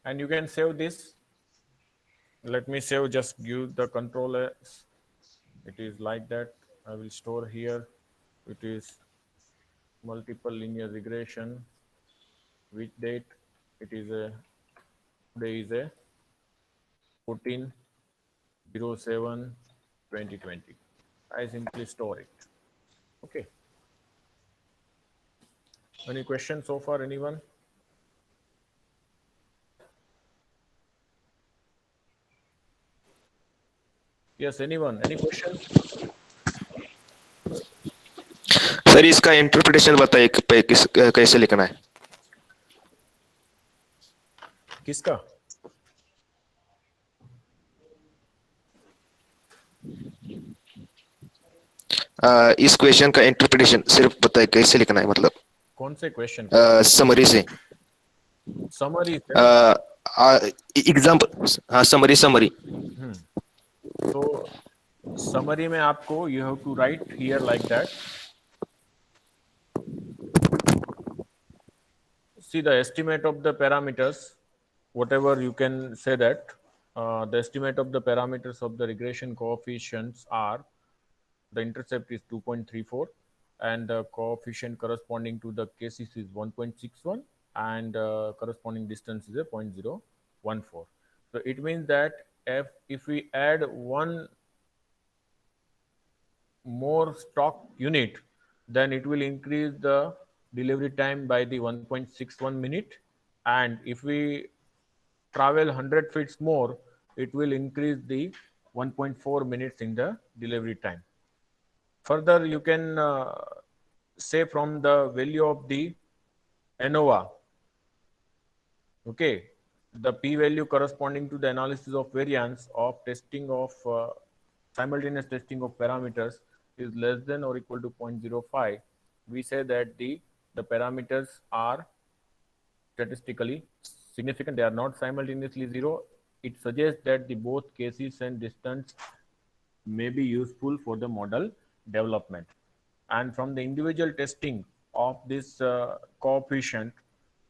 And you can save this. Let me save. Just give the control. It is like that. I will store here. It is multiple linear regression. Which date? It is a today is a 14/07/2020. I simply store it. Okay. Any questions so far? Anyone? Yes, anyone? Any questions? Sir इसका interpretation बताइए कैसे लिखना है किसका? इस question का interpretation सिर्फ बताइए कैसे लिखना है मतलब कौन से क्वेश्चन? समरी से समरी से एग्जांपल हाँ समरी तो समरी में आपको you have to write here like that. See the estimate of the parameters, whatever you can say that the estimate of the parameters of the regression coefficients are the intercept is 2.34 and the coefficient corresponding to the cases is 1.61 and corresponding distance is a 0.014. So it means that if we add one more stock unit, then it will increase the delivery time by the 1.61 minute, and if we travel 100 feet more, it will increase the 1.4 minutes in the delivery time. Further, you can say from the value of the ANOVA, okay, the p-value corresponding to the analysis of variance of testing of simultaneous testing of parameters is less than or equal to 0.05, we say that the parameters are statistically significant. They are not simultaneously zero. It suggests that the both cases and distance may be useful for the model development. And from the individual testing of this coefficient,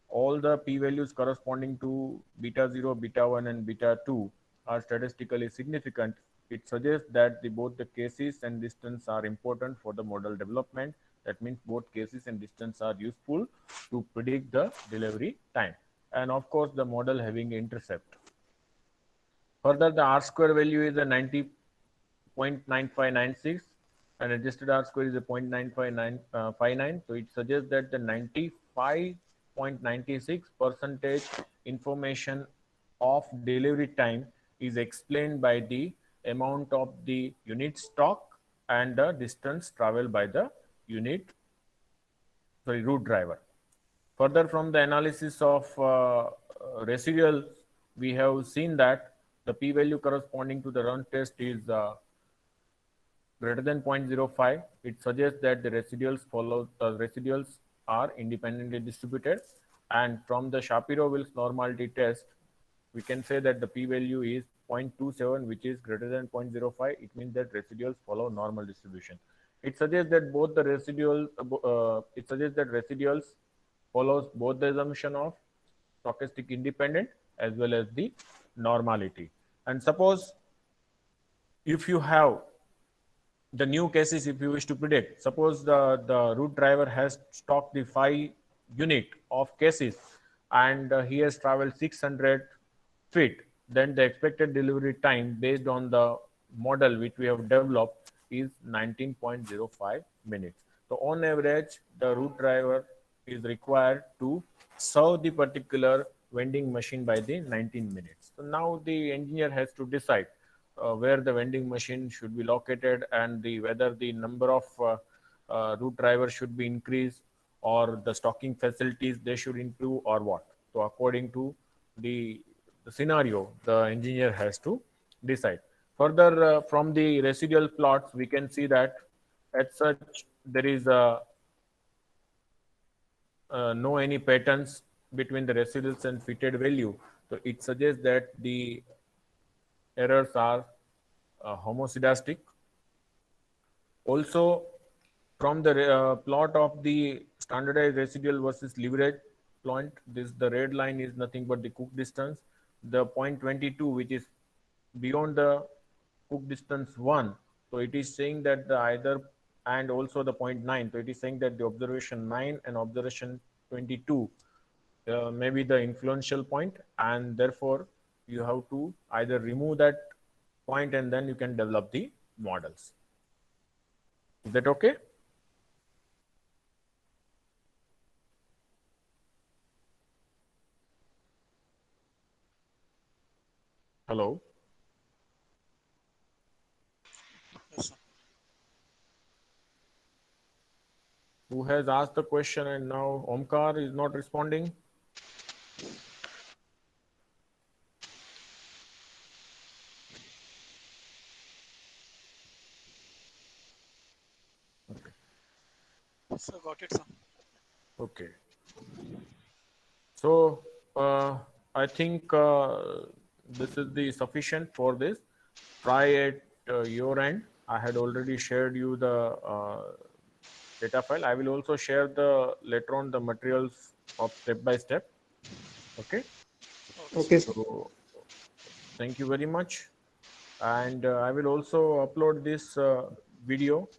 all the p-values corresponding to beta 0, beta 1 and beta 2 are statistically significant. It suggests that both the cases and distance are important for the model development. That means both cases and distance are useful to predict the delivery time. And of course, the model having intercept. Further, the R square value is a 90.9596 and adjusted R square is a 0.9559. So it suggests that the 95.96% information of delivery time is explained by the amount of the unit stock and the distance traveled by the route driver. Further, from the analysis of residual, we have seen that the p-value corresponding to the run test is greater than 0.05. It suggests that the residuals are independently distributed. And from the Shapiro-Wilks normality test, we can say that the p-value is 0.27, which is greater than 0.05. It means that residuals follow normal distribution. It suggests that both the residuals, follows both the assumption of stochastic independent as well as the normality. And suppose if you have the new cases, if you wish to predict, suppose the route driver has stocked the 5 unit of cases and he has traveled 600 feet, then the expected delivery time based on the model which we have developed is 19.05 minutes. So on average, the route driver is required to serve the particular vending machine by the 19 minutes. So now the engineer has to decide where the vending machine should be located and whether the number of route drivers should be increased or the stocking facilities they should improve or what. So according to the scenario, the engineer has to decide. Further, from the residual plots, we can see that as such there is no any patterns between the residuals and fitted value. So it suggests that the errors are homoscedastic. Also, from the plot of the standardized residual versus leverage point, this the red line is nothing but the Cook distance. The point 22, which is beyond the Cook distance 1, so it is saying that the either, and also the point 9, so it is saying that the observation 9 and observation 22 may be the influential point, and therefore you have to either remove that point and then you can develop the models. Is that okay? Hello? Yes, sir. Who has asked the question and now Omkar is not responding? Sir, got it, sir. Okay. So I think this is the sufficient for this. Try at your end. I had already shared you the data file. I will also share the later on the materials of step by step. Okay. Okay, sir. So thank you very much. And I will also upload this video